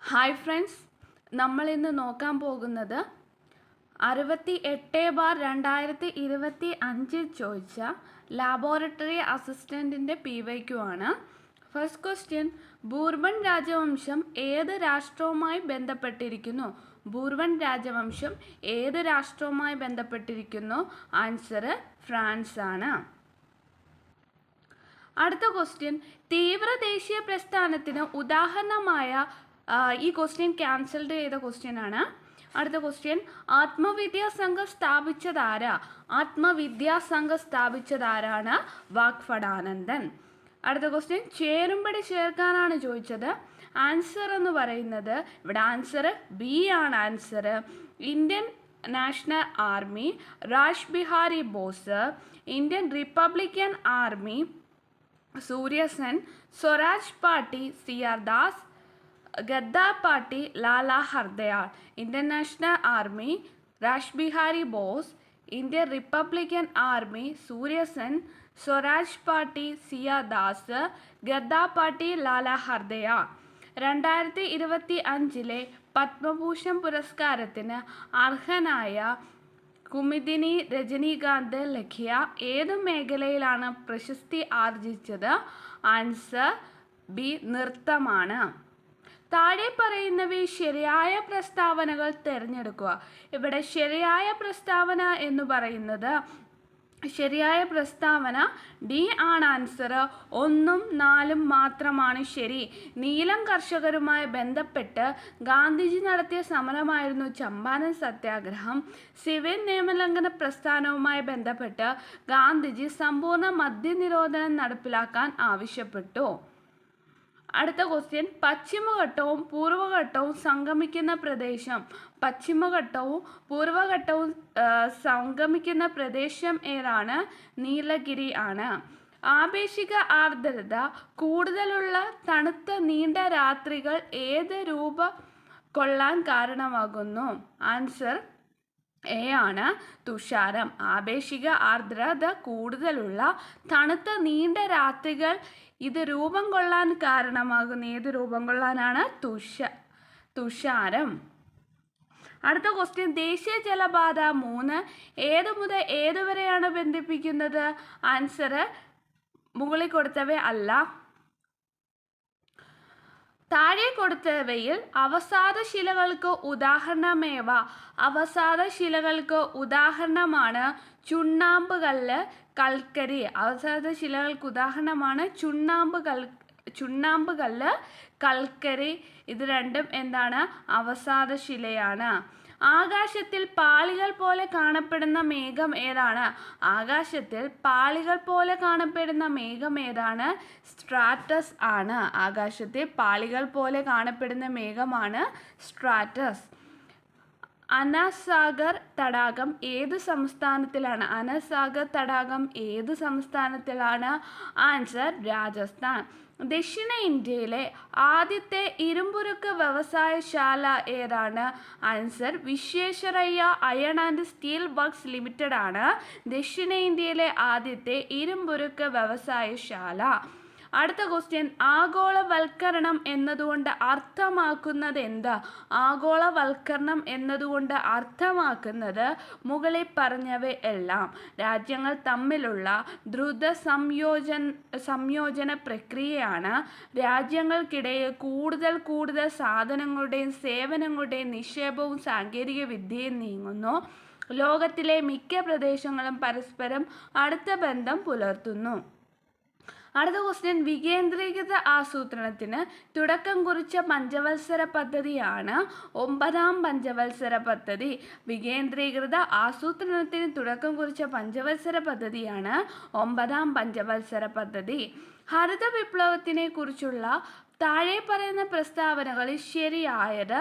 Hi friends, നമ്മൾ ഇന്ന് നോക്കാൻ പോകുന്നത് 68/2025 ചോദിച്ച ലാബോറട്ടറി അസിസ്റ്റൻറ്റിൻ്റെ PYQ ആണ്. ഫസ്റ്റ് ക്വസ്റ്റ്യൻ, ബൂർബൺ രാജവംശം ഏത് രാഷ്ട്രവുമായി ബന്ധപ്പെട്ടിരിക്കുന്നു? ബൂർബൺ രാജവംശം ഏത് രാഷ്ട്രവുമായി ബന്ധപ്പെട്ടിരിക്കുന്നു? ആൻസർ ഫ്രാൻസ് ആണ്. അടുത്ത ക്വസ്റ്റ്യൻ, തീവ്ര ദേശീയ പ്രസ്ഥാനത്തിന് ഉദാഹരണമായ ഈ ക്വസ്റ്റ്യൻ ക്യാൻസൽഡ് ചെയ്ത ക്വസ്റ്റ്യൻ ആണ്. അടുത്ത ക്വസ്റ്റ്യൻ, ആത്മവിദ്യാസംഘം സ്ഥാപിച്ചതാരാണ്? വാഗ്ഭടാനന്ദൻ. അടുത്ത ക്വസ്റ്റ്യൻ, ചേരുംപടി ചേർക്കാനാണ് ചോദിച്ചത്. ആൻസർ എന്ന് പറയുന്നത് ഇവിടെ ആൻസർ ബി ആണ്. Answer Indian National Army, Raj Bihari Bose, Indian Republican Army Surya Sen, Swaraj Party CR Das, Ghadar Party Lala Har Dayal. Indian National Army Raj Bihari Bose, Indian Republican Army Surya Sen, Swaraj Party CR Das, Ghadar Party Lala Har Dayal. 2025 Padma Bhushan പുരസ്കാരത്തിന് അർഹനായ കുമുദിനി രജനീകാന്ത് ലഖിയ ഏത് മേഖലയിലാണ് പ്രശസ്തി ആർജിച്ചത്? Answer B നൃത്തമാണ്. താഴെ പറയുന്നവയിൽ ശരിയായ പ്രസ്താവനകൾ തിരഞ്ഞെടുക്കുക. ഇവിടെ ശരിയായ പ്രസ്താവന എന്ന് പറയുന്നത് ശരിയായ പ്രസ്താവന ഡി ആണ്. ആൻസർ 1ഉം 4ഉം മാത്രമാണ് ശരി. നീലം കർഷകരുമായി ബന്ധപ്പെട്ട് ഗാന്ധിജി നടത്തിയ സമരമായിരുന്നു ചമ്പാരൻ സത്യാഗ്രഹം. സിവിൽ നിയമലംഘന പ്രസ്ഥാനവുമായി ബന്ധപ്പെട്ട് ഗാന്ധിജി സമ്പൂർണ്ണ മദ്യനിരോധനം നടപ്പിലാക്കാൻ ആവശ്യപ്പെട്ടു. അടുത്ത ക്വസ്റ്റ്യൻ, പശ്ചിമഘട്ടവും പൂർവ്വഘട്ടവും സംഗമിക്കുന്ന പ്രദേശം. പശ്ചിമഘട്ടവും പൂർവ്വഘട്ടവും സംഗമിക്കുന്ന പ്രദേശം ഏതാണ്? നീലഗിരി ആണ്. ആപേക്ഷിക ആർദ്രത കൂടുതലുള്ള തണുത്ത നീണ്ട രാത്രികൾ ഏത് രൂപം കൊള്ളാൻ കാരണമാകുന്നു? ആൻസർ എ ആണ്, തുഷാരം. ആപേക്ഷിക ആർദ്രത കൂടുതലുള്ള തണുത്ത നീണ്ട രാത്രികൾ ഇത് രൂപം കൊള്ളാൻ കാരണമാകുന്ന ഏത് രൂപം കൊള്ളാനാണ്? തുഷാരം. അടുത്ത ക്വസ്റ്റ്യൻ, ദേശീയ ജലപാത 3 ഏത് മുതൽ ഏത് വരെയാണ് ബന്ധിപ്പിക്കുന്നത്? ആൻസർ മുകളിൽ കൊടുത്തവ അല്ല. താഴെ കൊടുത്തവയിൽ അവസാദ ശിലകൾക്ക് ഉദാഹരണമേവ. അവസാദ ശിലകൾക്ക് ഉദാഹരണമാണ് ചുണ്ണാമ്പ് കല്ല്, കൽക്കരി. അവസാദ ശിലകൾക്ക് ഉദാഹരണമാണ് ചുണ്ണാമ്പ് കല്ല്, കൽക്കരി. ഇത് രണ്ടും എന്താണ്? അവസാദ ശിലയാണ്. ആകാശത്തിൽ പാളികൾ പോലെ കാണപ്പെടുന്ന മേഘം ഏതാണ്? ആകാശത്തിൽ പാളികൾ പോലെ കാണപ്പെടുന്ന മേഘം ഏതാണ്? സ്ട്രാറ്റസ് ആണ്. ആകാശത്തിൽ പാളികൾ പോലെ കാണപ്പെടുന്ന മേഘമാണ് സ്ട്രാറ്റസ്. അനസാഗർ തടാകം ഏത് സംസ്ഥാനത്തിലാണ്? അനസാഗർ തടാകം ഏത് സംസ്ഥാനത്തിലാണ്? ആൻസർ രാജസ്ഥാൻ. ദക്ഷിണ ഇന്ത്യയിലെ ആദ്യത്തെ ഇരുമ്പുരുക്ക് വ്യവസായശാല ഏതാണ്? Answer Visvesvaraya iron and steel works limited ആണ് ദക്ഷിണ ഇന്ത്യയിലെ ആദ്യത്തെ ഇരുമ്പുരുക്ക് വ്യവസായശാല. അടുത്ത ക്വസ്റ്റ്യൻ, ആഗോളവൽക്കരണം എന്നതുകൊണ്ട് അർത്ഥമാക്കുന്നത് എന്താ? ആഗോളവൽക്കരണം എന്നതുകൊണ്ട് അർത്ഥമാക്കുന്നത് മുകളിൽ പറഞ്ഞവ എല്ലാം. രാജ്യങ്ങൾ തമ്മിലുള്ള ദ്രുത സംയോജന പ്രക്രിയയാണ്. രാജ്യങ്ങൾക്കിടയിൽ കൂടുതൽ സാധനങ്ങളുടെയും സേവനങ്ങളുടെയും നിക്ഷേപവും സാങ്കേതിക വിദ്യയും നീങ്ങുന്നു. ലോകത്തിലെ മിക്ക പ്രദേശങ്ങളും പരസ്പരം അടുത്ത ബന്ധം പുലർത്തുന്നു. അടുത്ത ക്വസ്റ്റ്യൻ, വികേന്ദ്രീകൃത ആസൂത്രണത്തിന് തുടക്കം കുറിച്ച പഞ്ചവത്സര പദ്ധതിയാണ് 9ാം പഞ്ചവത്സര പദ്ധതി. വികേന്ദ്രീകൃത ആസൂത്രണത്തിന് തുടക്കം കുറിച്ച പഞ്ചവത്സര പദ്ധതിയാണ് 9ാം പഞ്ചവത്സര പദ്ധതി. ഹരിത വിപ്ലവത്തിനെ കുറിച്ചുള്ള താഴെ പറയുന്ന പ്രസ്താവനകളിൽ ശരിയായത്?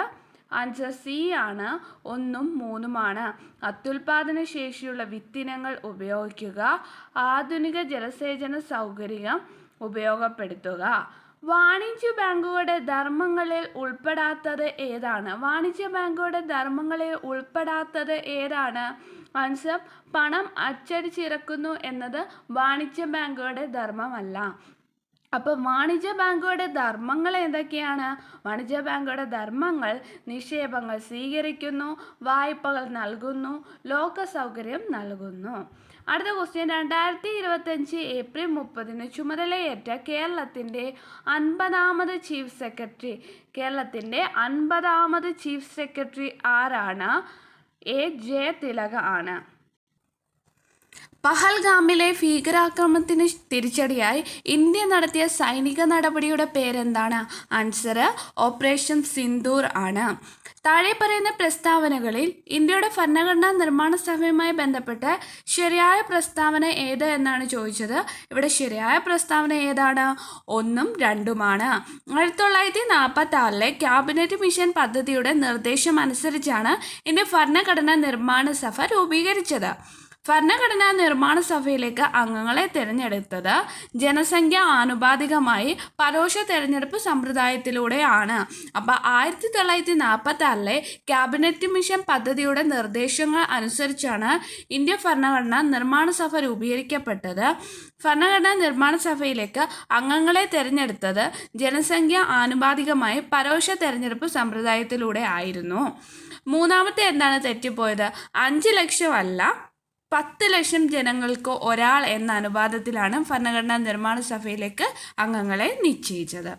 ആൻസർ സി ആണ്, 1ഉം 3ഉമാണ്. അത്യുൽപാദന ശേഷിയുള്ള വിത്തിനങ്ങൾ ഉപയോഗിക്കുക. ആധുനിക ജലസേചന സൗകര്യം ഉപയോഗപ്പെടുത്തുക. വാണിജ്യ ബാങ്കുകളുടെ ധർമ്മങ്ങളിൽ ഉൾപ്പെടാത്തത് ഏതാണ്? വാണിജ്യ ബാങ്കുകളുടെ ധർമ്മങ്ങളിൽ ഉൾപ്പെടാത്തത് ഏതാണ്? ആൻസർ പണം അച്ചടിച്ചിറക്കുന്നു എന്നത് വാണിജ്യ ബാങ്കുകളുടെ ധർമ്മമല്ല. അപ്പോൾ വാണിജ്യ ബാങ്കുകളുടെ ധർമ്മങ്ങൾ എന്തൊക്കെയാണ്? വാണിജ്യ ബാങ്കുകളുടെ ധർമ്മങ്ങൾ നിക്ഷേപങ്ങൾ സ്വീകരിക്കുന്നു, വായ്പകൾ നൽകുന്നു, ലോക സൗകര്യം നൽകുന്നു. അടുത്ത ക്വസ്റ്റ്യൻ, 2025 ഏപ്രിൽ 30 ചുമതലയേറ്റ കേരളത്തിൻ്റെ 50ാമത് ചീഫ് സെക്രട്ടറി. കേരളത്തിൻ്റെ 50ാമത് ചീഫ് സെക്രട്ടറി ആരാണ്? എ ജയതിലക ആണ്. പഹൽഗാമിലെ ഭീകരാക്രമണത്തിന് തിരിച്ചടിയായി ഇന്ത്യ നടത്തിയ സൈനിക നടപടിയുടെ പേരെന്താണ്? ആൻസർ ഓപ്പറേഷൻ സിന്ദൂർ ആണ്. താഴെ പറയുന്ന പ്രസ്താവനകളിൽ ഇന്ത്യയുടെ ഭരണഘടനാ നിർമ്മാണ സഭയുമായി ബന്ധപ്പെട്ട് ശരിയായ പ്രസ്താവന ഏത് എന്നാണ് ചോദിച്ചത്. ഇവിടെ ശരിയായ പ്രസ്താവന ഏതാണ്? 1ഉം 2ഉമാണ്. 1946 ക്യാബിനറ്റ് മിഷൻ പദ്ധതിയുടെ നിർദ്ദേശം അനുസരിച്ചാണ് ഇന്ത്യ ഭരണഘടനാ നിർമ്മാണ സഭ രൂപീകരിച്ചത്. ഭരണഘടനാ നിർമ്മാണ സഭയിലേക്ക് അംഗങ്ങളെ തിരഞ്ഞെടുത്തത് ജനസംഖ്യ ആനുപാതികമായി പരോക്ഷ തിരഞ്ഞെടുപ്പ് സമ്പ്രദായത്തിലൂടെയാണ്. അപ്പോൾ 1946 ക്യാബിനറ്റ് മിഷൻ പദ്ധതിയുടെ നിർദ്ദേശങ്ങൾ അനുസരിച്ചാണ് ഇന്ത്യ ഭരണഘടനാ നിർമ്മാണ സഭ രൂപീകരിക്കപ്പെട്ടത്. ഭരണഘടനാ നിർമ്മാണ സഭയിലേക്ക് അംഗങ്ങളെ തിരഞ്ഞെടുത്തത് ജനസംഖ്യ ആനുപാതികമായി പരോക്ഷ തിരഞ്ഞെടുപ്പ് സമ്പ്രദായത്തിലൂടെ ആയിരുന്നു. മൂന്നാമത്തെ എന്താണ് തെറ്റിപ്പോയത്? 5 ലക്ഷം അല്ല, 10 ലക്ഷം ജനങ്ങൾക്ക് ഒരാൾ എന്ന അനുപാതത്തിലാണ് ഭരണഘടനാ നിർമ്മാണ സഭയിലേക്ക് അംഗങ്ങളെ നിശ്ചയിച്ചത്.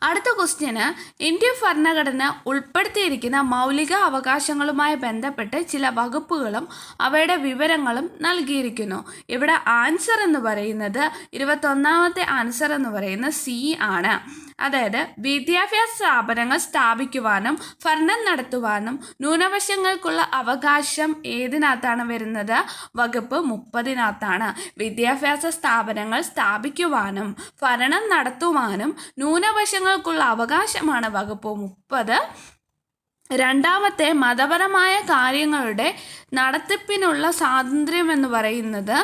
അടുത്ത ക്വസ്റ്റ്യന്, ഇന്ത്യ ഭരണഘടന ഉൾപ്പെടുത്തിയിരിക്കുന്ന മൗലിക അവകാശങ്ങളുമായി ബന്ധപ്പെട്ട് ചില വകുപ്പുകളും അവയുടെ വിവരങ്ങളും നൽകിയിരിക്കുന്നു. ഇവിടെ ആൻസർ എന്ന് പറയുന്നത് 21ാമത്തെ ആൻസർ എന്ന് പറയുന്നത് സി ആണ്. അതായത് വിദ്യാഭ്യാസ സ്ഥാപനങ്ങൾ സ്ഥാപിക്കുവാനും ഭരണം നടത്തുവാനും ന്യൂനപക്ഷങ്ങൾക്കുള്ള അവകാശം ഏതിനകത്താണ് വരുന്നത്? വകുപ്പ് 30-നകത്താണ്. വിദ്യാഭ്യാസ സ്ഥാപനങ്ങൾ സ്ഥാപിക്കുവാനും ഭരണം നടത്തുവാനും ന്യൂനപക്ഷങ്ങൾക്കുള്ള അവകാശമാണ് വകുപ്പ് 30. രണ്ടാമത്തെ മതപരമായ കാര്യങ്ങളുടെ നടത്തിപ്പിനുള്ള സ്വാതന്ത്ര്യം എന്ന് പറയുന്നത്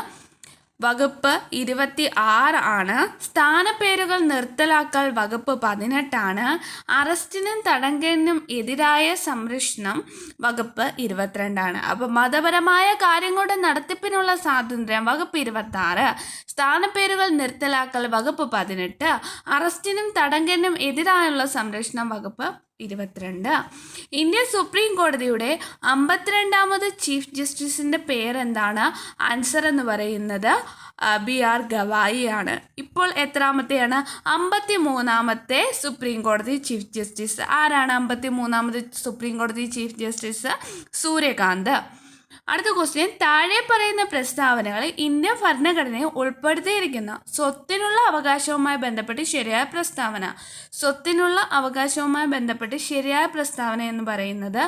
വകുപ്പ് 26 ആണ്. സ്ഥാനപ്പേരുകൾ നിർത്തലാക്കൽ വകുപ്പ് 18 ആണ്. അറസ്റ്റിനും തടങ്കലിനും എതിരായ സംരക്ഷണം വകുപ്പ് 22 ആണ്. അപ്പോൾ മതപരമായ കാര്യങ്ങളുടെ നടത്തിപ്പിനുള്ള സ്വാതന്ത്ര്യം വകുപ്പ് 26, സ്ഥാനപ്പേരുകൾ നിർത്തലാക്കൽ വകുപ്പ് 18, അറസ്റ്റിനും തടങ്കലിനും എതിരായുള്ള സംരക്ഷണം വകുപ്പ് 22. ഇന്ത്യൻ സുപ്രീം കോടതിയുടെ 52ാമത് ചീഫ് ജസ്റ്റിസിൻ്റെ പേരെന്താണ്? ആൻസർ എന്ന് പറയുന്നത് BR ഗവായി ആണ്. ഇപ്പോൾ എത്രാമത്തെയാണ്? 53ാമത്തെ സുപ്രീം കോടതി ചീഫ് ജസ്റ്റിസ് ആരാണ്? 53ാമത് സുപ്രീം കോടതി ചീഫ് ജസ്റ്റിസ് സൂര്യകാന്ത്. അടുത്ത ക്വസ്റ്റ്യൻ, താഴെ പറയുന്ന പ്രസ്താവനകൾ ഇന്ത്യൻ ഭരണഘടനയെ ഉൾപ്പെടുത്തിയിരിക്കുന്ന സ്വത്തിനുള്ള അവകാശവുമായി ബന്ധപ്പെട്ട് ശരിയായ പ്രസ്താവന. സ്വത്തിനുള്ള അവകാശവുമായി ബന്ധപ്പെട്ട് ശരിയായ പ്രസ്താവന എന്ന് പറയുന്നത്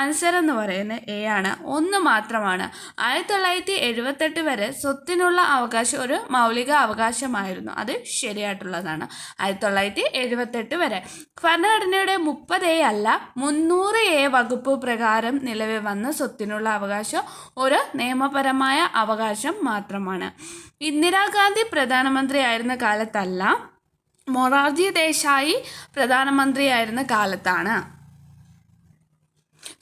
ആൻസർ എന്ന് പറയുന്നത് എ ആണ്. 1 മാത്രമാണ്. 1978 വരെ സ്വത്തിനുള്ള അവകാശം ഒരു മൗലിക അവകാശമായിരുന്നു. അത് ശരിയായിട്ടുള്ളതാണ്. 1978 വരെ. ഭരണഘടനയുടെ 30A അല്ല 300A വകുപ്പ് പ്രകാരം നിലവിൽ വന്ന സ്വത്തിനുള്ള അവകാശം ഒരു നിയമപരമായ അവകാശം മാത്രമാണ്. ഇന്ദിരാഗാന്ധി പ്രധാനമന്ത്രിയായിരുന്ന കാലത്തല്ല, മൊറാർജി ദേശായി പ്രധാനമന്ത്രിയായിരുന്ന കാലത്താണ്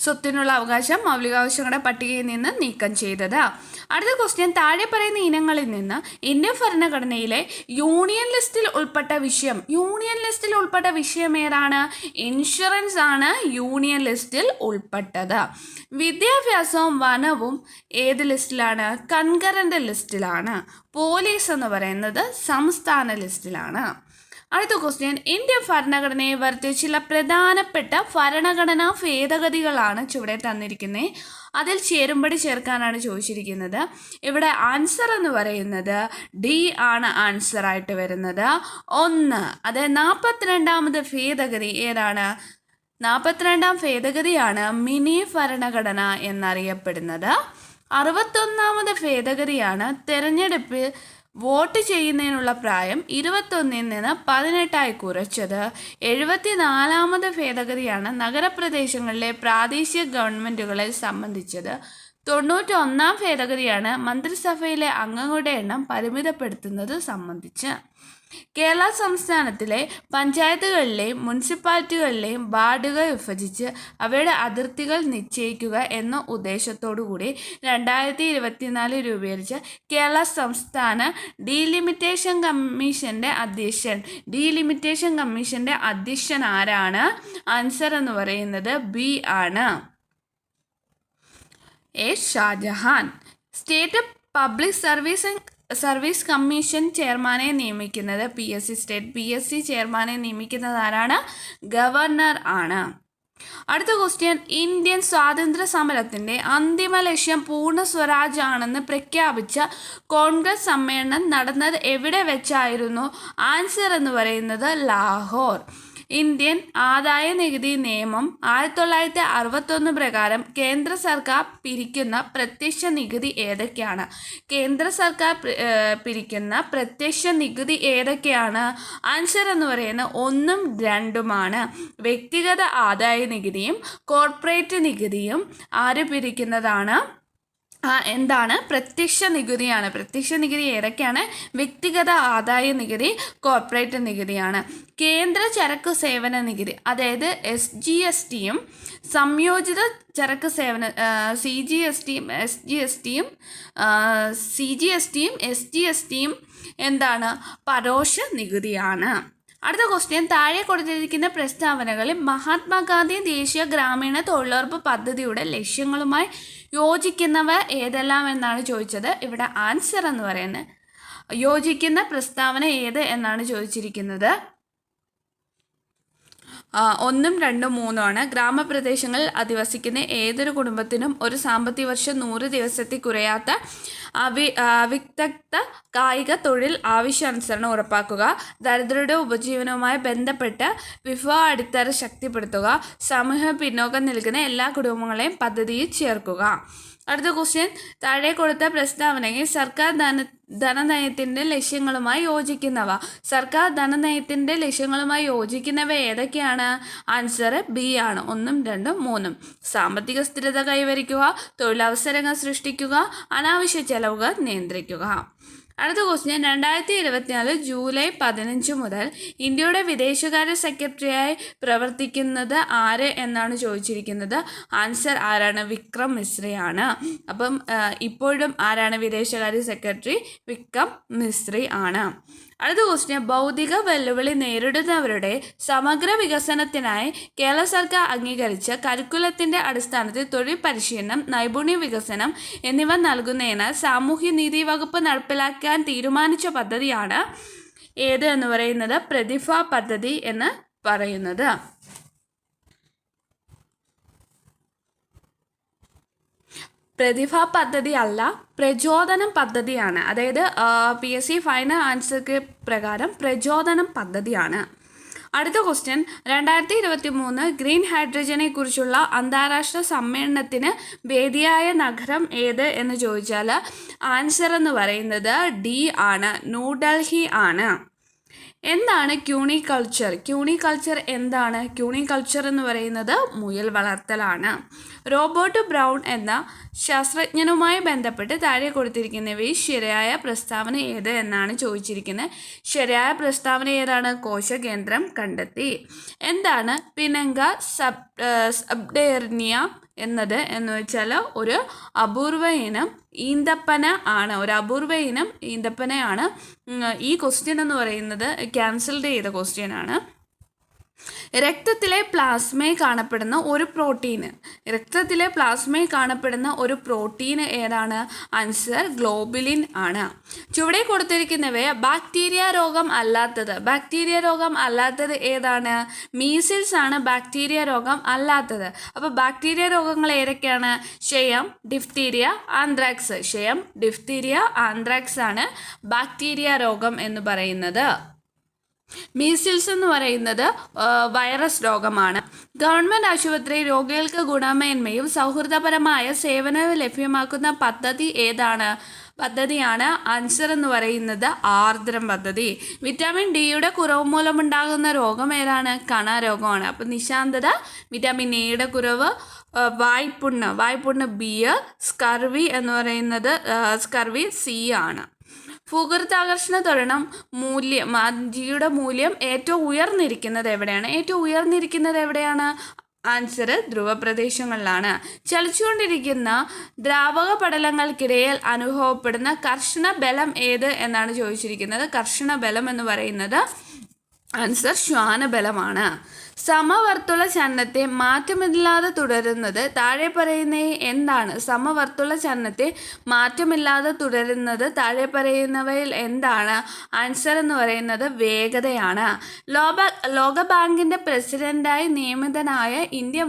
സ്വത്തിനുള്ള അവകാശം മൗലികാവകാശങ്ങളുടെ പട്ടികയിൽ നിന്ന് നീക്കം ചെയ്തത്. അടുത്ത ക്വസ്റ്റ്യൻ, താഴെ പറയുന്ന ഇനങ്ങളിൽ നിന്ന് ഇന്ത്യൻ ഭരണഘടനയിലെ യൂണിയൻ ലിസ്റ്റിൽ ഉൾപ്പെട്ട വിഷയം ഏതാണ്? ഇൻഷുറൻസ് ആണ് യൂണിയൻ ലിസ്റ്റിൽ ഉൾപ്പെട്ടത്. വിദ്യാഭ്യാസവും വനവും ഏത് ലിസ്റ്റിലാണ്? കൺകറന്റ് ലിസ്റ്റിലാണ്. പോലീസ് എന്ന് പറയുന്നത് സംസ്ഥാന ലിസ്റ്റിലാണ്. അടുത്ത ക്വസ്റ്റ്യൻ, ഇന്ത്യൻ ഭരണഘടനയെ വരുത്തിയ ചില പ്രധാനപ്പെട്ട ഭരണഘടനാ ഭേദഗതികളാണ് ചുവടെ തന്നിരിക്കുന്നത്. അതിൽ ചേരുംപടി ചേർക്കാനാണ് ചോദിച്ചിരിക്കുന്നത്. ഇവിടെ ആൻസർ എന്ന് പറയുന്നത് ഡി ആണ് ആൻസർ ആയിട്ട് വരുന്നത്. 1, അത് 42ാമത് ഭേദഗതി ഏതാണ്? 42ാം ഭേദഗതിയാണ് മിനി ഭരണഘടന എന്നറിയപ്പെടുന്നത്. 61ാമത് ഭേദഗതിയാണ് തെരഞ്ഞെടുപ്പിൽ വോട്ട് ചെയ്യുന്നതിനുള്ള പ്രായം 21-ൽ നിന്ന് 18 കുറച്ചത്. 74ാമത് ഭേദഗതിയാണ് നഗരപ്രദേശങ്ങളിലെ പ്രാദേശിക ഗവൺമെൻറ്റുകളെ സംബന്ധിച്ചത്. 91ാം ഭേദഗതിയാണ് മന്ത്രിസഭയിലെ അംഗങ്ങളുടെ എണ്ണം പരിമിതപ്പെടുത്തുന്നത് സംബന്ധിച്ച്. കേരള സംസ്ഥാനത്തിലെ പഞ്ചായത്തുകളിലെയും മുനിസിപ്പാലിറ്റികളിലെയും വാർഡുകൾ വിഭജിച്ച് അവയുടെ അതിർത്തികൾ നിശ്ചയിക്കുക എന്ന ഉദ്ദേശത്തോടുകൂടി 2024 രൂപീകരിച്ച കേരള സംസ്ഥാന ഡീലിമിറ്റേഷൻ കമ്മീഷൻ്റെ അധ്യക്ഷൻ ആരാണ്? ആൻസർ എന്ന് പറയുന്നത് ബി ആണ്, A Shajahan. State Public Service Commission ചെയർമാനെ നിയമിക്കുന്നത് സ്റ്റേറ്റ് PSC ചെയർമാനെ നിയമിക്കുന്നത് ആരാണ്? ഗവർണർ ആണ്. അടുത്ത ക്വസ്റ്റ്യൻ, ഇന്ത്യൻ സ്വാതന്ത്ര്യ സമരത്തിൻ്റെ അന്തിമ ലക്ഷ്യം പൂർണ്ണ സ്വരാജ് ആണെന്ന് പ്രഖ്യാപിച്ച കോൺഗ്രസ് സമ്മേളനം നടന്നത് എവിടെ വെച്ചായിരുന്നു? ആൻസർ എന്ന് പറയുന്നത് ലാഹോർ. ഇന്ത്യൻ ആദായ നികുതി നിയമം 1961 പ്രകാരം കേന്ദ്ര സർക്കാർ പിരിക്കുന്ന പ്രത്യക്ഷ നികുതി ഏതൊക്കെയാണ്? കേന്ദ്ര സർക്കാർ പിരിക്കുന്ന പ്രത്യക്ഷ നികുതി ഏതൊക്കെയാണ്? ആൻസർ എന്ന് പറയുന്നത് 1ഉം 2ഉമാണ്. വ്യക്തിഗത ആദായ നികുതിയും കോർപ്പറേറ്റ് നികുതിയും ആര് പിരിക്കുന്നതാണ്? എന്താണ്? പ്രത്യക്ഷ നികുതിയാണ്. പ്രത്യക്ഷ നികുതി ഏതൊക്കെയാണ്? വ്യക്തിഗത ആദായ നികുതി, കോർപ്പറേറ്റ് നികുതിയാണ്. കേന്ദ്ര ചരക്ക് സേവന നികുതി, അതായത് SGSTയും സംയോജിത ചരക്ക് സേവന CGSTയും SGSTയും എന്താണ്? പരോക്ഷ നികുതിയാണ്. അടുത്ത ക്വസ്റ്റ്യൻ, താഴെ കൊടുത്തിരിക്കുന്ന പ്രസ്താവനകളിൽ മഹാത്മാഗാന്ധി ദേശീയ ഗ്രാമീണ തൊഴിലുറപ്പ് പദ്ധതിയുടെ ലക്ഷ്യങ്ങളുമായി യോജിക്കുന്നവ ഏതെല്ലാം എന്നാണ് ചോദിച്ചത്. ഇവിടെ ആൻസർ എന്ന് പറയുന്നത് യോജിക്കുന്ന പ്രസ്താവന ഏത് എന്നാണ് ചോദിച്ചിരിക്കുന്നത്. 1ഉം 2ഉം 3ഉമാണ്. ഗ്രാമപ്രദേശങ്ങളിൽ അധിവസിക്കുന്ന ഏതൊരു കുടുംബത്തിനും ഒരു സാമ്പത്തിക വർഷം 100 ദിവസത്തിൽ കുറയാത്ത അവിക്തക്ത കായിക തൊഴിൽ ആവശ്യാനുസരണം ഉറപ്പാക്കുക. ദരിദ്രരുടെ ഉപജീവനവുമായി ബന്ധപ്പെട്ട് വിഭവ അടിത്തറ ശക്തിപ്പെടുത്തുക. സമൂഹ പിന്നോക്കം നിൽക്കുന്ന എല്ലാ കുടുംബങ്ങളെയും പദ്ധതിയിൽ ചേർക്കുക. അടുത്ത ക്വസ്റ്റ്യൻ, താഴെ കൊടുത്ത പ്രസ്താവനയിൽ സർക്കാർ ധനനയത്തിൻ്റെ ലക്ഷ്യങ്ങളുമായി യോജിക്കുന്നവ. സർക്കാർ ധനനയത്തിൻ്റെ ലക്ഷ്യങ്ങളുമായി യോജിക്കുന്നവ ഏതൊക്കെയാണ്? ആൻസർ ബി ആണ്, 1ഉം 2ഉം 3ഉം. സാമ്പത്തിക സ്ഥിരത കൈവരിക്കുക, തൊഴിലവസരങ്ങൾ സൃഷ്ടിക്കുക, അനാവശ്യ ചെലവുകൾ നിയന്ത്രിക്കുക. അടുത്ത ക്വസ്റ്റ്യൻ, 2024 ജൂലൈ 15 മുതൽ ഇന്ത്യയുടെ വിദേശകാര്യ സെക്രട്ടറിയായി പ്രവർത്തിക്കുന്നത് ആര് എന്നാണ് ചോദിച്ചിരിക്കുന്നത്. ആൻസർ ആരാണ്? വിക്രം മിശ്രയാണ്. അപ്പം ഇപ്പോഴും ആരാണ് വിദേശകാര്യ സെക്രട്ടറി? വിക്രം മിശ്രി ആണ്. അടുത്ത ക്വസ്റ്റ്യൻ, ഭൗതിക വെല്ലുവിളി നേരിടുന്നവരുടെ സമഗ്ര വികസനത്തിനായി കേരള സർക്കാർ അംഗീകരിച്ച കരിക്കുലത്തിൻ്റെ അടിസ്ഥാനത്തിൽ തൊഴിൽ പരിശീലനം, നൈപുണ്യ വികസനം എന്നിവ നൽകുന്നതിനാൽ സാമൂഹ്യനീതി വകുപ്പ് നടപ്പിലാക്കാൻ തീരുമാനിച്ച പദ്ധതിയാണ് ഏത് എന്ന് പറയുന്നത്? പ്രതിഭ പദ്ധതി എന്ന് പറയുന്നത്. പ്രതിഭ പദ്ധതി അല്ല, പ്രചോദനം പദ്ധതിയാണ്. അതായത് PSC ഫൈനൽ ആൻസർക്ക് പ്രകാരം പ്രചോദനം പദ്ധതിയാണ്. അടുത്ത ക്വസ്റ്റ്യൻ, 2023 ഗ്രീൻ ഹൈഡ്രജനെ കുറിച്ചുള്ള അന്താരാഷ്ട്ര സമ്മേളനത്തിന് വേദിയായ നഗരം ഏത് എന്ന് ചോദിച്ചാൽ ആൻസർ എന്ന് പറയുന്നത് ഡി ആണ്, ന്യൂഡൽഹി ആണ്. എന്താണ് ക്യൂണിക്കൾച്ചർ? ക്യൂണിക്കൾച്ചർ എന്താണ്? ക്യൂണിക്കൾച്ചർ എന്ന് പറയുന്നത് മുയൽ വളർത്തലാണ്. റോബർട്ട് ബ്രൗൺ എന്ന ശാസ്ത്രജ്ഞനുമായി ബന്ധപ്പെട്ട് താഴെ കൊടുത്തിരിക്കുന്നവയിൽ ശരിയായ പ്രസ്താവന ഏത് എന്നാണ് ചോദിച്ചിരിക്കുന്നത്. ശരിയായ പ്രസ്താവന ഏതാണ്? കോശകേന്ദ്രം കണ്ടെത്തി. എന്താണ് പിനങ്ക സബ്ഡെർനിയ എന്ന് വെച്ചാൽ ഒരു അപൂർവ ഇനം ഈന്തപ്പന ആണ്. ഒരു അപൂർവ ഇനം ഈന്തപ്പനയാണ്. ഈ ക്വസ്റ്റ്യൻ എന്ന് പറയുന്നത് ക്യാൻസൽഡ് ചെയ്ത ക്വസ്റ്റ്യൻ ആണ്. രക്തത്തിലെ പ്ലാസ്മയിൽ കാണപ്പെടുന്ന ഒരു പ്രോട്ടീൻ ഏതാണ്? ആൻസർ ഗ്ലോബുലിൻ ആണ്. ചുവടെ കൊടുത്തിരിക്കുന്നവയെ ബാക്ടീരിയ രോഗം അല്ലാത്തത് ഏതാണ്? മീസിൽസ് ആണ് ബാക്ടീരിയ രോഗം അല്ലാത്തത്. അപ്പോൾ ബാക്ടീരിയ രോഗങ്ങൾ ഏതൊക്കെയാണ്? ക്ഷയം, ഡിഫ്തീരിയ, ആന്ത്രാക്സ്. ക്ഷയം, ഡിഫ്തീരിയ, ആന്ത്രാക്സ് ആണ് ബാക്ടീരിയ രോഗം എന്ന് പറയുന്നത്. മീസിൽസ് എന്ന് പറയുന്നത് വൈറസ് രോഗമാണ്. ഗവൺമെൻറ് ആശുപത്രി രോഗികൾക്ക് ഗുണമേന്മയും സൗഹൃദപരമായ സേവനവും ലഭ്യമാക്കുന്ന പദ്ധതിയാണ് ആൻസർ എന്ന് പറയുന്നത് ആർദ്രം പദ്ധതി. വിറ്റാമിൻ ഡിയുടെ കുറവ് മൂലമുണ്ടാകുന്ന രോഗം ഏതാണ്? കണരോഗമാണ്. അപ്പം നിശാന്തത, വിറ്റാമിൻ എയുടെ കുറവ്, വായ്പുണ്ണ് ബി, സ്കർവി എന്ന് പറയുന്നത് സ്കർവി സി ആണ്. ഭൂഗുരുത്വാകർഷണ ത്വരണം മൂല്യം ജിയുടെ മൂല്യം ഏറ്റവും ഉയർന്നിരിക്കുന്നത് എവിടെയാണ്? ആൻസർ ധ്രുവപ്രദേശങ്ങളിലാണ്. ചലിച്ചുകൊണ്ടിരിക്കുന്ന ദ്രാവക പടലങ്ങൾക്കിടയിൽ അനുഭവപ്പെടുന്ന കർഷണ ബലം ഏത് എന്നാണ് ചോദിച്ചിരിക്കുന്നത്. കർഷണ ബലം എന്ന് പറയുന്നത് ആൻസർ ശ്വാനബലമാണ്. സമവർത്തുള ചലനത്തെ മാറ്റമില്ലാതെ തുടരുന്നത് താഴെ പറയുന്ന എന്താണ്? സമവർത്തുള ചലനത്തെ മാറ്റമില്ലാതെ തുടരുന്നത് താഴെ പറയുന്നവയിൽ എന്താണ്? ആൻസർ എന്ന് പറയുന്നത് വേഗതയാണ്. ലോകബാങ്കിൻ്റെ പ്രസിഡന്റായി നിയമിതനായ ഇന്ത്യൻ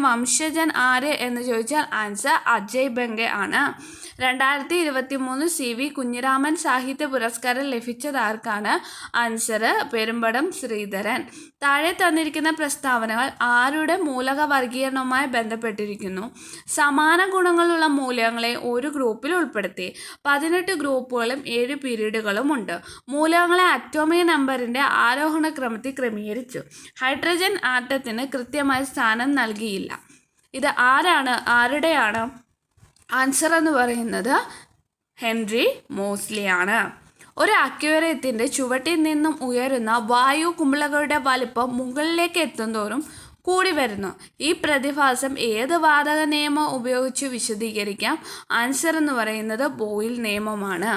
വംശജൻ ആര് എന്ന് ചോദിച്ചാൽ ആൻസർ അജയ് ബംഗെ ആണ്. 2023 CV കുഞ്ഞിരാമൻ സാഹിത്യ പുരസ്കാരം ലഭിച്ചത് ആർക്കാണ്? ആൻസർ പെരുമ്പടം ശ്രീധരൻ. താഴെ തന്നിരിക്കുന്ന പ്രസ്താവനകൾ ആരുടെ മൂലക വർഗീകരണവുമായി ബന്ധപ്പെട്ടിരിക്കുന്നു? സമാന ഗുണങ്ങളുള്ള മൂലകങ്ങളെ ഒരു ഗ്രൂപ്പിൽ ഉൾപ്പെടുത്തി. 18 ഗ്രൂപ്പുകളും 7 പീരീഡുകളും ഉണ്ട്. മൂലകങ്ങളെ അറ്റോമിക് നമ്പറിൻ്റെ ആരോഹണ ക്രമത്തിൽ ക്രമീകരിച്ചു. ഹൈഡ്രജൻ ആറ്റത്തിന് കൃത്യമായ സ്ഥാനം നൽകിയില്ല. ഇത് ആരുടെയാണ്? ആൻസർ എന്ന് പറയുന്നത് ഹെൻറി മോസ്ലിയാണ്. ഒരു അക്വേറിയത്തിൻ്റെ ചുവട്ടിൽ നിന്നും ഉയരുന്ന വായു കുമിളകളുടെ വലിപ്പം മുകളിലേക്ക് എത്തുന്തോറും കൂടി വരുന്നു. ഈ പ്രതിഭാസം ഏത് വാതക നിയമം ഉപയോഗിച്ച് വിശദീകരിക്കാം? ആൻസർ എന്ന് പറയുന്നത് ബോയിൽ നിയമമാണ്.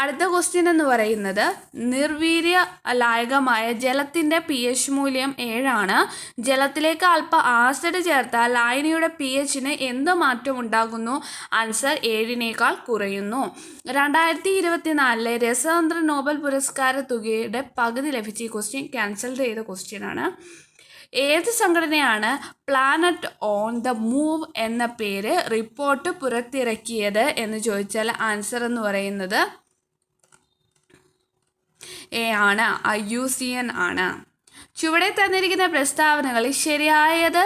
അടുത്ത ക്വസ്റ്റ്യൻ എന്ന് പറയുന്നത് നിർവീര്യ ലായകമായ ജലത്തിൻ്റെ pH മൂല്യം 7 ആണ്. ജലത്തിലേക്ക് അല്പം ആസിഡ് ചേർത്താൽ ലായനിയുടെ pHന് എന്ത് മാറ്റം ഉണ്ടാകുന്നു? ആൻസർ 7നേക്കാൾ കുറയുന്നു. 2024 രസതന്ത്ര നോബൽ പുരസ്കാര തുകയുടെ പകുതി ലഭിച്ച ഈ ക്വസ്റ്റ്യൻ ക്യാൻസൽ ചെയ്ത ക്വസ്റ്റ്യനാണ്. ഏത് സംഘടനയാണ് പ്ലാനറ്റ് ഓൺ ദ മൂവ് എന്ന പേര് റിപ്പോർട്ട് പുറത്തിറക്കിയത് എന്ന് ചോദിച്ചാൽ ആൻസർ എന്ന് പറയുന്നത് ആണ്, IUCN ആണ്. ചുവടെ തന്നിരിക്കുന്ന പ്രസ്താവനകളിൽ ശരിയായത്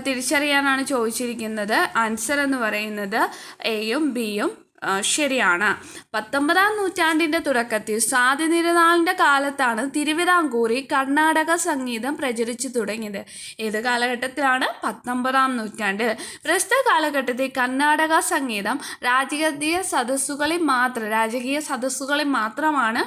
തിരിച്ചറിയാനാണ് ചോദിച്ചിരിക്കുന്നത്. ആൻസർ എന്ന് പറയുന്നത് എയും ബിയും ശരിയാണ്. 19-ാം നൂറ്റാണ്ടിൻ്റെ തുടക്കത്തിൽ സ്വാതി തിരുനാളിൻ്റെ കാലത്താണ് തിരുവിതാംകൂറിൽ കർണാടക സംഗീതം പ്രചരിച്ചു തുടങ്ങിയത്. ഏത് കാലഘട്ടത്തിലാണ്? 19-ാം നൂറ്റാണ്ടിൽ. പ്രസ്തുത കാലഘട്ടത്തിൽ കർണാടക സംഗീതം രാജകീയ സദസ്സുകളിൽ മാത്രമാണ്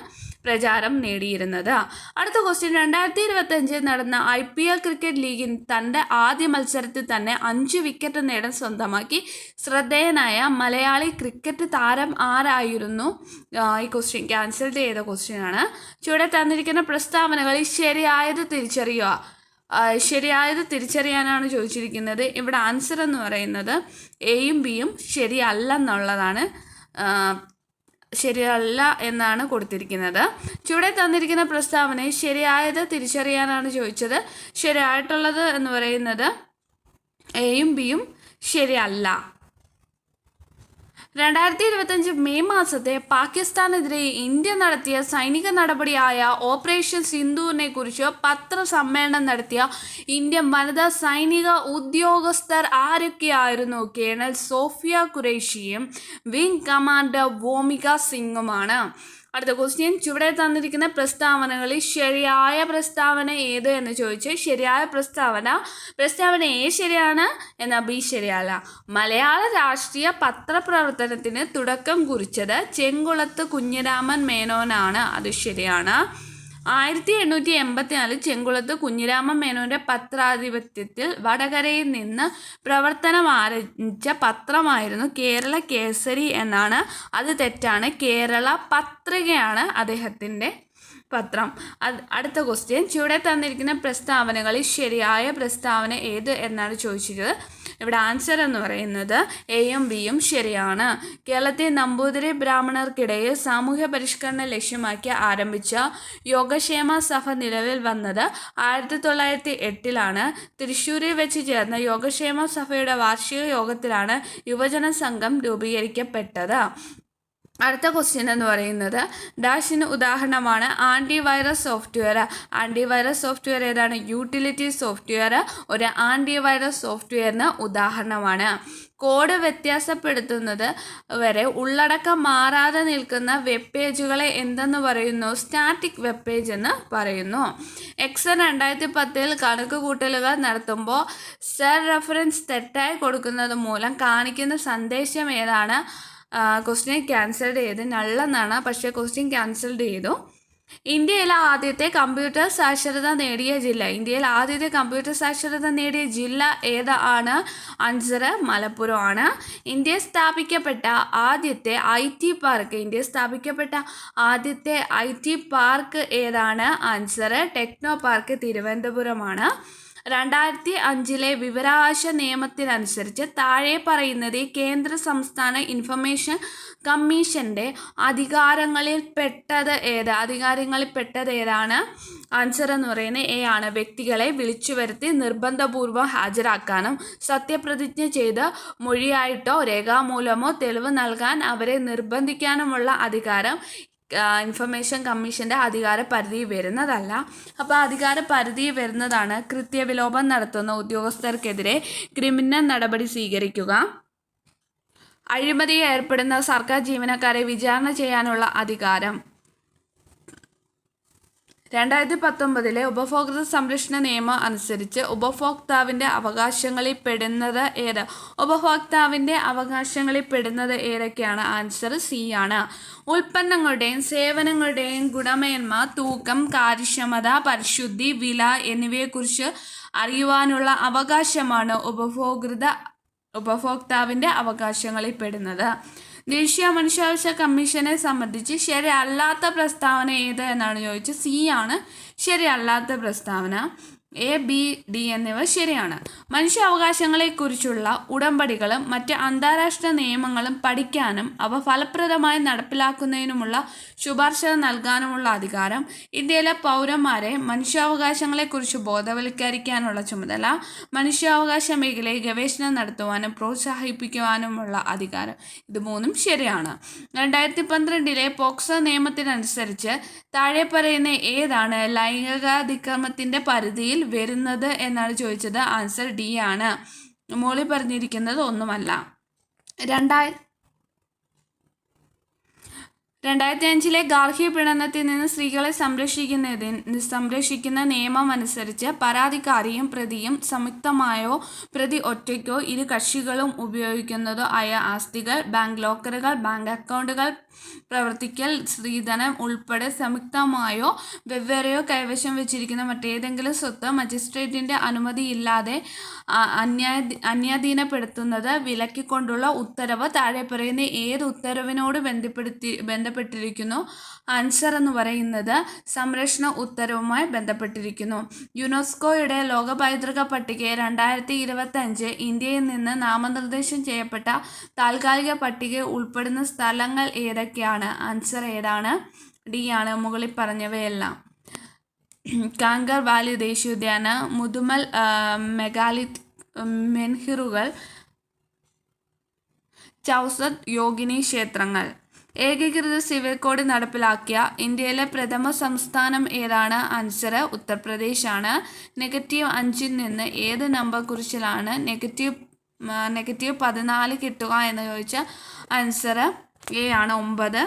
പ്രചാരം നേടിയിരുന്നത്. അടുത്ത ക്വസ്റ്റ്യൻ 2025 നടന്ന IPL ക്രിക്കറ്റ് ലീഗിൽ തൻ്റെ ആദ്യ മത്സരത്തിൽ തന്നെ 5 വിക്കറ്റ് നേടാൻ സ്വന്തമാക്കി ശ്രദ്ധേയനായ മലയാളി ക്രിക്കറ്റ് താരം ആരായിരുന്നു? ഈ ക്വസ്റ്റ്യൻ ക്യാൻസൽ ചെയ്ത ക്വസ്റ്റ്യനാണ്. ചുവടെ തന്നിരിക്കുന്ന പ്രസ്താവനകളിൽ ശരിയായത് തിരിച്ചറിയാനാണ് ചോദിച്ചിരിക്കുന്നത്. ഇവിടെ ആൻസർ എന്ന് പറയുന്നത് എയും ബിയും ശരിയല്ല എന്നാണ് കൊടുത്തിരിക്കുന്നത്. ചുവടെ തന്നിരിക്കുന്ന പ്രസ്താവനയിൽ ശരിയായത് തിരിച്ചറിയാനാണ് ചോദിച്ചത്. ശരിയായിട്ടുള്ളത് എന്ന് പറയുന്നത് എയും ബിയും ശരിയല്ല. 2025 മെയ് മാസത്തെ പാകിസ്ഥാനെതിരെ ഇന്ത്യ നടത്തിയ സൈനിക നടപടിയായ ഓപ്പറേഷൻ സിന്ദൂറിനെ കുറിച്ച് പത്രസമ്മേളനം നടത്തിയ ഇന്ത്യൻ വനിതാ സൈനിക ഉദ്യോഗസ്ഥർ ആരൊക്കെയായിരുന്നു? കേണൽ സോഫിയ ഖുറേഷിയും വിംഗ് കമാൻഡർ വോമിക സിംഗുമാണ്. അടുത്ത ക്വസ്റ്റ്യൻ ചുവടെ തന്നിരിക്കുന്ന പ്രസ്താവനകളിൽ ശരിയായ പ്രസ്താവന ഏത് എന്ന് ചോദിച്ച് ശരിയായ പ്രസ്താവന എ ശരിയാണ്, എന്നാൽ ബി ശരിയല്ല. മലയാള രാഷ്ട്രീയ പത്രപ്രവർത്തനത്തിന് തുടക്കം കുറിച്ചത് ചെങ്കുളത്ത് കുഞ്ഞിരാമൻ മേനോനാണ്. അത് ശരിയാണ്. 1884 ചെങ്കുളത്ത് കുഞ്ഞിരാമൻ മേനോൻ്റെ പത്രാധിപത്യത്തിൽ വടകരയിൽ നിന്ന് പ്രവർത്തനം ആരംഭിച്ച പത്രമായിരുന്നു കേരള കേസരി എന്നാണ്. അത് തെറ്റാണ്. കേരള പത്രികയാണ് അദ്ദേഹത്തിൻ്റെ പത്രം. അടുത്ത ക്വസ്റ്റ്യൻ ചുവടെ തന്നിരിക്കുന്ന പ്രസ്താവനകളിൽ ശരിയായ പ്രസ്താവന ഏത് എന്നാണ് ചോദിച്ചത്. ഇവിടെ ആൻസർ എന്ന് പറയുന്നത് എയും ബിയും ശരിയാണ്. കേരളത്തിൽ നമ്പൂതിരി ബ്രാഹ്മണർക്കിടയിൽ സാമൂഹ്യ പരിഷ്കരണം ലക്ഷ്യമാക്കി ആരംഭിച്ച യോഗക്ഷേമ സഭ നിലവിൽ വന്നത് 1908 തൃശ്ശൂരിൽ വെച്ച് ചേർന്ന യോഗക്ഷേമ സഭയുടെ വാർഷിക യോഗത്തിലാണ് യുവജന സംഘം രൂപീകരിക്കപ്പെട്ടത്. അടുത്ത ക്വസ്റ്റ്യൻ എന്ന് പറയുന്നത് ഡാഷിന് ഉദാഹരണമാണ് ആൻറ്റിവൈറസ് സോഫ്റ്റ്വെയർ. ആൻറ്റിവൈറസ് സോഫ്റ്റ്വെയർ ഏതാണ്? യൂട്ടിലിറ്റി സോഫ്റ്റ്വെയർ ഒരു ആൻറ്റിവൈറസ് സോഫ്റ്റ്വെയറിന് ഉദാഹരണമാണ്. കോഡ് വ്യത്യാസപ്പെടുത്തുന്നത് വരെ ഉള്ളടക്കം മാറാതെ നിൽക്കുന്ന വെബ് പേജുകളെ എന്തെന്ന് പറയുന്നു? സ്റ്റാറ്റിക് വെബ് പേജ് എന്ന് പറയുന്നു. എക്സൺ 2010 കണക്ക് കൂട്ടലുകൾ നടത്തുമ്പോൾ സെൽ റെഫറൻസ് തെറ്റായി കൊടുക്കുന്നത് മൂലം കാണിക്കുന്ന സന്ദേശം ഏതാണ്? ക്വസ്റ്റ്യൻ ക്യാൻസൽഡ് ചെയ്ത് നല്ലെന്നാണ്, പക്ഷേ ക്വസ്റ്റ്യൻ ക്യാൻസൽഡ് ചെയ്തു. ഇന്ത്യയിലെ ആദ്യത്തെ കമ്പ്യൂട്ടർ സാക്ഷരത നേടിയ ജില്ല. ഇന്ത്യയിൽ ആദ്യത്തെ കമ്പ്യൂട്ടർ സാക്ഷരത നേടിയ ജില്ല ഏതാണ്? ആൻസർ മലപ്പുറമാണ്. ഇന്ത്യയിൽ സ്ഥാപിക്കപ്പെട്ട ആദ്യത്തെ ഐ ടി പാർക്ക് ഏതാണ്? ആൻസർ ടെക്നോ പാർക്ക് തിരുവനന്തപുരമാണ്. 2005 വിവരാവകാശ നിയമത്തിനനുസരിച്ച് താഴെ പറയുന്നത് കേന്ദ്ര സംസ്ഥാന ഇൻഫർമേഷൻ കമ്മീഷൻ്റെ അധികാരങ്ങളിൽപ്പെട്ടത് ഏതാണ്? ആൻസർ എന്ന് പറയുന്നത് എ ആണ്. വ്യക്തികളെ വിളിച്ചു വരുത്തി നിർബന്ധപൂർവ്വം ഹാജരാക്കാനും സത്യപ്രതിജ്ഞ ചെയ്ത് മൊഴിയായിട്ടോ രേഖാമൂലമോ തെളിവ് നൽകാൻ അവരെ നിർബന്ധിക്കാനുമുള്ള അധികാരം ഇൻഫർമേഷൻ കമ്മീഷൻ്റെ അധികാര പരിധി വരുന്നതല്ല. അപ്പോൾ അധികാര പരിധി വരുന്നതാണ് കൃത്യവിലോപം നടത്തുന്ന ഉദ്യോഗസ്ഥർക്കെതിരെ ക്രിമിനൽ നടപടി സ്വീകരിക്കുക, അഴിമതിയിൽ ഏർപ്പെടുന്ന സർക്കാർ ജീവനക്കാരെ വിചാരണ ചെയ്യാനുള്ള അധികാരം. 2019 ഉപഭോക്തൃ സംരക്ഷണ നിയമം അനുസരിച്ച് ഉപഭോക്താവിൻ്റെ അവകാശങ്ങളിൽ പെടുന്നത് ഏത്? ഉപഭോക്താവിൻ്റെ അവകാശങ്ങളിൽ പെടുന്നത് ഏതൊക്കെയാണ്? ആൻസർ സി ആണ്. ഉൽപ്പന്നങ്ങളുടെയും സേവനങ്ങളുടെയും ഗുണമേന്മ, തൂക്കം, കാര്യക്ഷമത, പരിശുദ്ധി, വില എന്നിവയെക്കുറിച്ച് അറിയുവാനുള്ള അവകാശമാണ് ഉപഭോക്താവിൻ്റെ അവകാശങ്ങളിൽ പെടുന്നത്. ദേശീയ മനുഷ്യാവകാശ കമ്മീഷനെ സംബന്ധിച്ച് ശരിയല്ലാത്ത പ്രസ്താവന ഏത് എന്നാണ് ചോദിച്ചത്. സി ആണ് ശരിയല്ലാത്ത പ്രസ്താവന. എ, ബി, ഡി എന്നിവ ശരിയാണ്. മനുഷ്യാവകാശങ്ങളെക്കുറിച്ചുള്ള ഉടമ്പടികളും മറ്റ് അന്താരാഷ്ട്ര നിയമങ്ങളും പഠിക്കാനും അവ ഫലപ്രദമായി നടപ്പിലാക്കുന്നതിനുമുള്ള ശുപാർശ നൽകാനുമുള്ള അധികാരം. ഇന്ത്യയിലെ പൗരന്മാരെ മനുഷ്യാവകാശങ്ങളെക്കുറിച്ച് ബോധവൽക്കരിക്കാനുള്ള ചുമതല. മനുഷ്യാവകാശ മേഖലയിൽ ഗവേഷണം നടത്തുവാനും പ്രോത്സാഹിപ്പിക്കുവാനുമുള്ള അധികാരം. ഇത് മൂന്നും ശരിയാണ്. 2012 പോക്സോ നിയമത്തിനനുസരിച്ച് താഴെ പറയുന്ന ഏതാണ് ലൈംഗികാതിക്രമത്തിൻ്റെ പരിധിയിൽ വരുന്നത് എന്നാണ് ചോദിച്ചത്. ആൻസർ ഡി ആണ്. മോളിൽ പറഞ്ഞിരിക്കുന്നത് ഒന്നുമല്ല. 2005 ഗാർഹിക പീഡനത്തിൽ നിന്ന് സ്ത്രീകളെ സംരക്ഷിക്കുന്ന നിയമം അനുസരിച്ച് പരാതിക്കാരിയും പ്രതിയും സംയുക്തമായോ പ്രതി ഒറ്റയ്ക്കോ ഇരു കക്ഷികളും ഉപയോഗിക്കുന്നതോ ആയ ആസ്തികൾ, ബാങ്ക് ലോക്കറുകൾ, ബാങ്ക് അക്കൗണ്ടുകൾ, പ്രവർത്തിക്കൽ സ്ത്രീധനം ഉൾപ്പെടെ സംയുക്തമായോ വെവ്വേറെയോ കൈവശം വെച്ചിരിക്കുന്ന മറ്റേതെങ്കിലും സ്വത്ത് മജിസ്ട്രേറ്റിൻ്റെ അനുമതിയില്ലാതെ അന്യാധീനപ്പെടുത്തുന്നത് വിലക്കിക്കൊണ്ടുള്ള ഉത്തരവ് താഴെ പറയുന്ന ഏത് ഉത്തരവിനോട് ബന്ധപ്പെട്ടിരിക്കുന്നു? ആൻസർ എന്ന് പറയുന്നത് സംരക്ഷണ ഉത്തരവുമായി ബന്ധപ്പെട്ടിരിക്കുന്നു. യുനെസ്കോയുടെ ലോക പൈതൃക പട്ടികയെ 2025 ഇന്ത്യയിൽ നിന്ന് നാമനിർദ്ദേശം ചെയ്യപ്പെട്ട താൽക്കാലിക പട്ടികയിൽ ഉൾപ്പെടുന്ന സ്ഥലങ്ങൾ ഏതൊക്കെയാണ്? ആൻസർ ഏതാണ്? ഡി ആണ്. മുകളിൽ പറഞ്ഞവയെല്ലാം. കാങ്കർ വാലി ദേശീയോദ്യാനം, മുതുമൽ മെഗാലിത്ത് മെൻഹിറുകൾ, ചൗസത് യോഗിനി ക്ഷേത്രങ്ങൾ. ഏകീകൃത സിവിൽ കോഡ് നടപ്പിലാക്കിയ ഇന്ത്യയിലെ പ്രഥമ സംസ്ഥാനം ഏതാണ്? ആൻസർ ഉത്തർപ്രദേശ് ആണ്. -5 നിന്ന് ഏത് നമ്പർ കുറിച്ചാലാണ് -14 കിട്ടുക എന്ന് ചോദിച്ചാൽ ആൻസർ എ ആണ് 9.